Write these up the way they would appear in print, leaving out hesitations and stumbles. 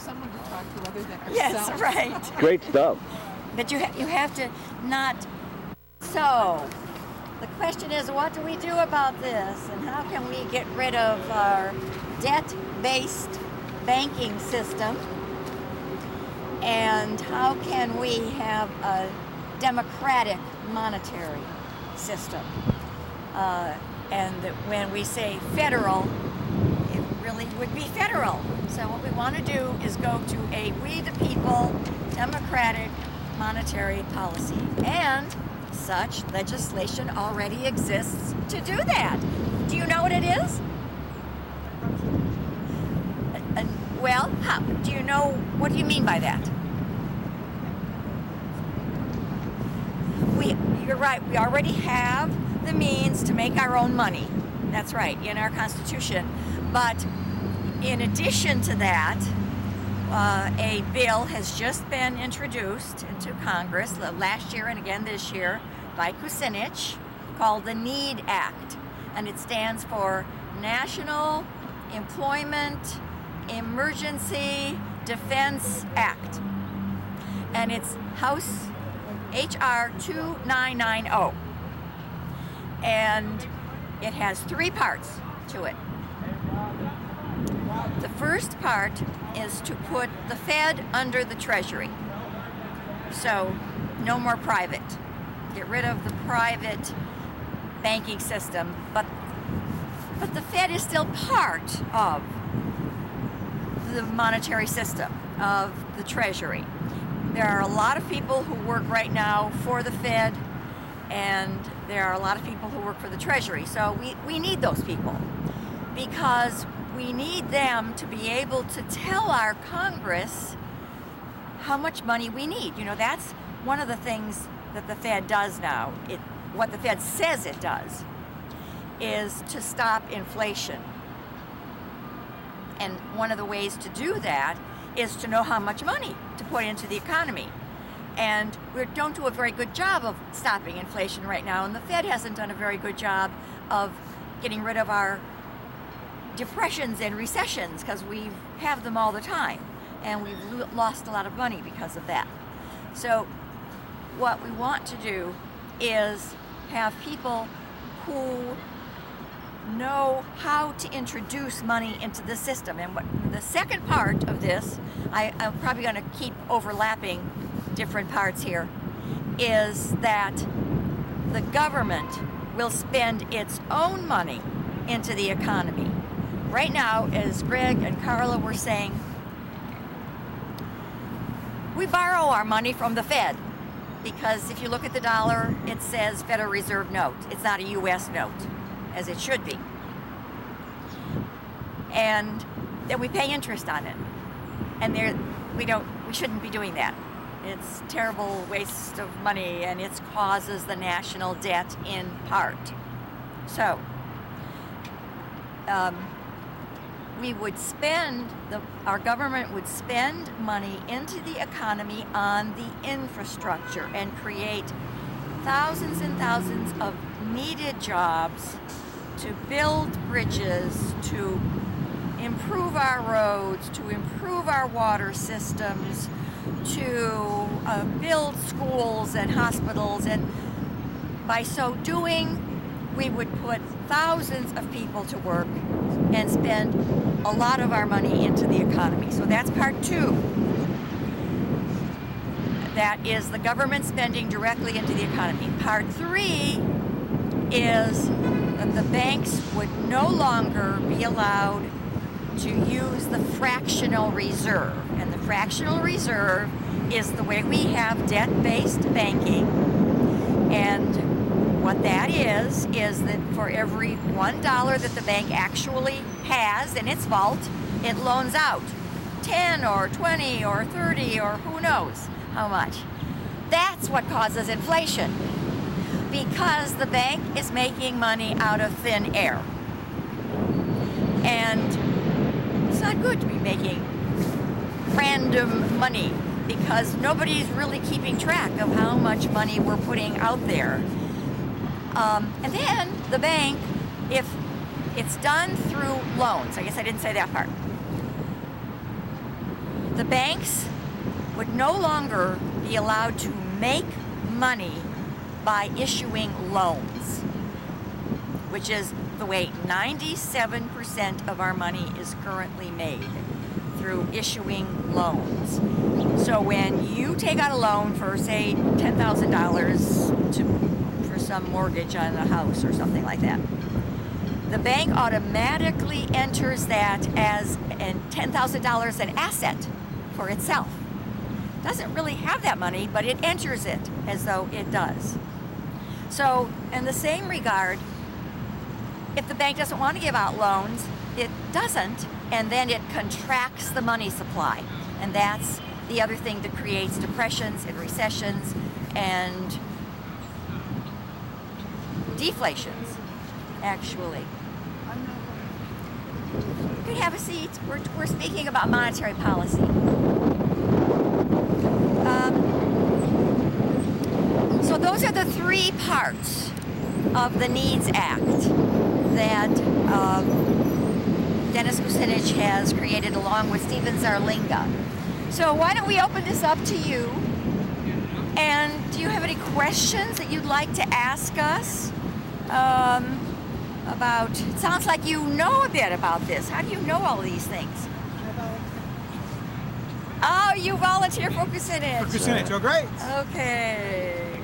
someone to talk to other than ourselves. Yes, right. Great stuff. But you have to not. So, the question is, what do we do about this, and how can we get rid of our debt-based banking system, and how can we have a democratic monetary system? And that when we say federal, it really would be federal. So what we want to do is go to a we the people democratic monetary policy, and such legislation already exists to do that. Do you know what it is? Well, how? Do you know, what do you mean by that? You're right, we already have the means to make our own money. That's right, in our Constitution. But in addition to that, a bill has just been introduced into Congress last year and again this year by Coleridge, called the NEED Act, and it stands for National Employment Emergency Defense Act, and it's House HR 2990, and it has three parts to it. The first part is to put the Fed under the Treasury, so no more private. Get rid of the private banking system, but the Fed is still part of the monetary system of the Treasury. There are a lot of people who work right now for the Fed, and there are a lot of people who work for the Treasury. So we need those people, because we need them to be able to tell our Congress how much money we need. You know, that's one of the things that the Fed does now. What the Fed says it does is to stop inflation. And one of the ways to do that is to know how much money to put into the economy. And we don't do a very good job of stopping inflation right now, and the Fed hasn't done a very good job of getting rid of our depressions and recessions, because we have them all the time, and we've lost a lot of money because of that. So what we want to do is have people who know how to introduce money into the system. And what the second part of this, I'm probably going to keep overlapping different parts here, is that the government will spend its own money into the economy. Right now, as Greg and Carla were saying, we borrow our money from the Fed, because if you look at the dollar, it says Federal Reserve note. It's not a U.S. note, as it should be. And then we pay interest on it. And we shouldn't be doing that. It's terrible waste of money, and it causes the national debt in part. So, our government would spend money into the economy on the infrastructure and create thousands and thousands of needed jobs to build bridges, to improve our roads, to improve our water systems, to build schools and hospitals. And by so doing, we would put thousands of people to work and spend a lot of our money into the economy. So that's part two. That is the government spending directly into the economy. Part three is that the banks would no longer be allowed to use the fractional reserve. And the fractional reserve is the way we have debt-based banking. And what that is that for every $1 that the bank actually has in its vault, it loans out 10 or 20 or 30 or who knows how much. That's what causes inflation, because the bank is making money out of thin air. And it's not good to be making random money, because nobody's really keeping track of how much money we're putting out there. And then the bank, if it's done through loans, I guess I didn't say that part. the banks would no longer be allowed to make money by issuing loans, which is the way 97% of our money is currently made, through issuing loans. So when you take out a loan for, say, $10,000 for some mortgage on a house or something like that, the bank automatically enters that as $10,000 an asset for itself. Doesn't really have that money, but it enters it as though it does. So in the same regard, if the bank doesn't want to give out loans, it doesn't, and then it contracts the money supply. And that's the other thing that creates depressions and recessions and deflations, actually. You can have a seat. We're speaking about monetary policy. So those are the three parts of the Needs Act that Dennis Kucinich has created along with Stephen Zarlinga. So why don't we open this up to you? And do you have any questions that you'd like to ask us about? It sounds like you know a bit about this. How do you know all these things? Oh, you volunteer for Kucinich. For Kucinich, oh great. Okay.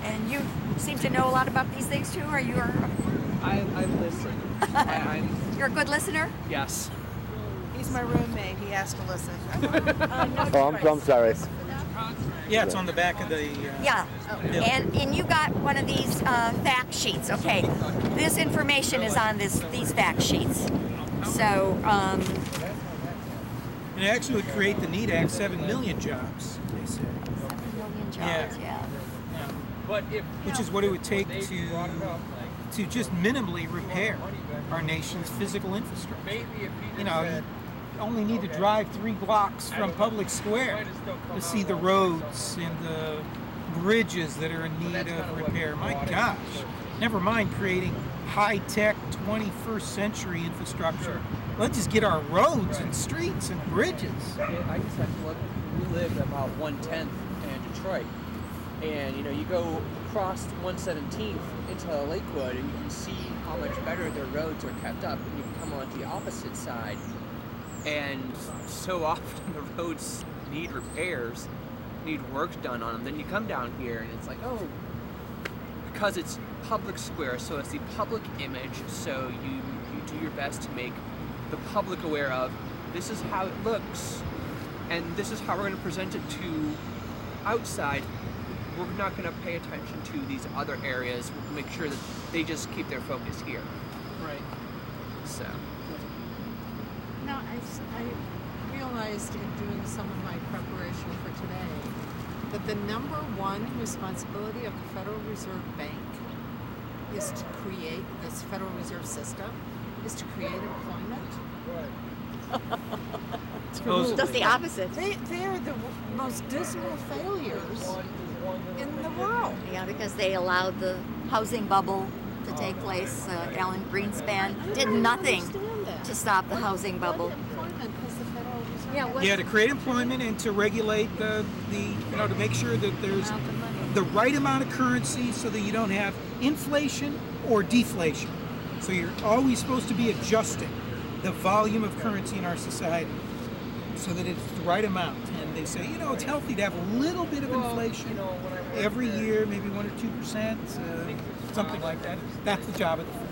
And you seem to know a lot about these things too, or you are? I listen. You're a good listener? Yes. He's my roommate. He has to listen. Oh, I'm sorry. Yeah, it's on the back of the... Yeah. And you got one of these fact sheets. Okay. This information is on these fact sheets. So, It actually would create the NEED Act 7 million jobs, they say. 7 million jobs, yeah. But which is what it would take to just minimally repair our nation's physical infrastructure. You know, you only need to drive 3 blocks from Public Square to see the roads and the bridges that are in need of repair. My gosh, never mind creating high-tech 21st century infrastructure. Let's just get our roads and streets and bridges. I just have to look. We live about 1/10 in Detroit, and you go across 117th into Lakewood, and you can see how much better their roads are kept up. And you come onto the opposite side, and so often the roads need repairs, need work done on them. Then you come down here, and it's like, oh, because it's public square, so it's the public image. So you do your best to make the public aware of this is how it looks, and this is how we're going to present it to outside. We're not going to pay attention to these other areas. We'll make sure that they just keep their focus here. Right. So. Now, I realized in doing some of my preparation for today that the number one responsibility of the Federal Reserve Bank is to create this Federal Reserve System, is to create employment. Just the opposite. They're the most dismal failures in the world. Yeah, because they allowed the housing bubble to take place. Alan Greenspan did nothing to stop the housing bubble. Yeah, to create employment and to regulate the to make sure that there's the right amount of currency so that you don't have inflation or deflation. So you're always supposed to be adjusting the volume of currency in our society so that it's the right amount. And they say, it's healthy to have a little bit of inflation every year, maybe 1 or 2%, something like that. That's the job of the Fed,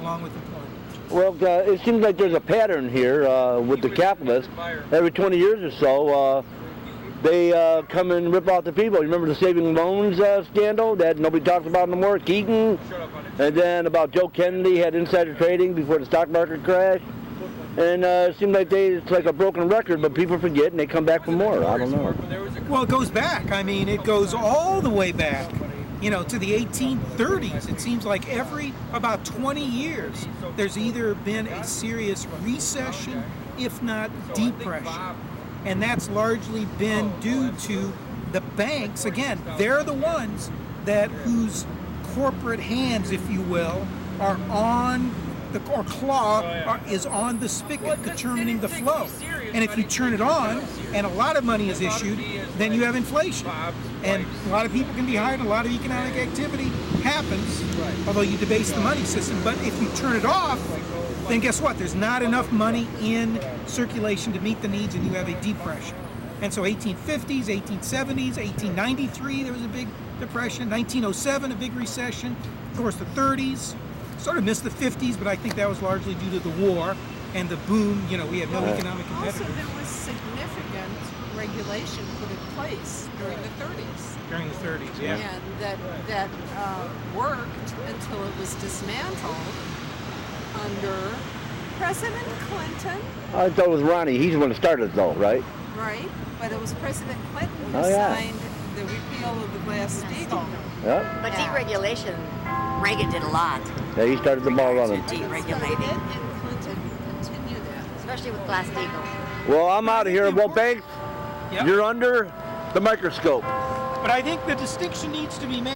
along with employment. Well, it seems like there's a pattern here with the capitalists. Every 20 years or so, they come and rip off the people. You remember the saving loans scandal that nobody talks about no more? Keaton, and then about Joe Kennedy had insider trading before the stock market crashed. And it seems like it's like a broken record, but people forget and they come back for more. I don't know. Well, it goes back. I mean, it goes all the way back, to the 1830s. It seems like every about 20 years, there's either been a serious recession, if not depression. And that's largely been due to the banks. Again, they're the ones whose corporate hands, if you will, are on or claw is on the spigot determining the flow. And if you turn it on and a lot of money is issued, then you have inflation. And a lot of people can be hired, a lot of economic activity happens, although you debase the money system. But if you turn it off, then guess what? There's not enough money in circulation to meet the needs, and you have a depression. And so 1850s, 1870s, 1893, there was a big depression. 1907, a big recession. Of course, the 30s. Sort of missed the 50s, but I think that was largely due to the war and the boom. You know, we had no economic Also, competitors there was significant regulation put in place during the 30s. during the 30s. Yeah. And that worked until it was dismantled under President Clinton, I thought it was Ronnie. He's the one that started it, though, right? right? But it was President Clinton who Oh, yeah. signed the repeal of the Glass-Steagall. Yeah. But deregulation, Reagan did a lot. Yeah, he started the ball to running. deregulate it, And Clinton continued that. especially with Glass-Steagall. Well, I'm out of here. Well, Banks, Yep. you're under the microscope. But I think the distinction needs to be made.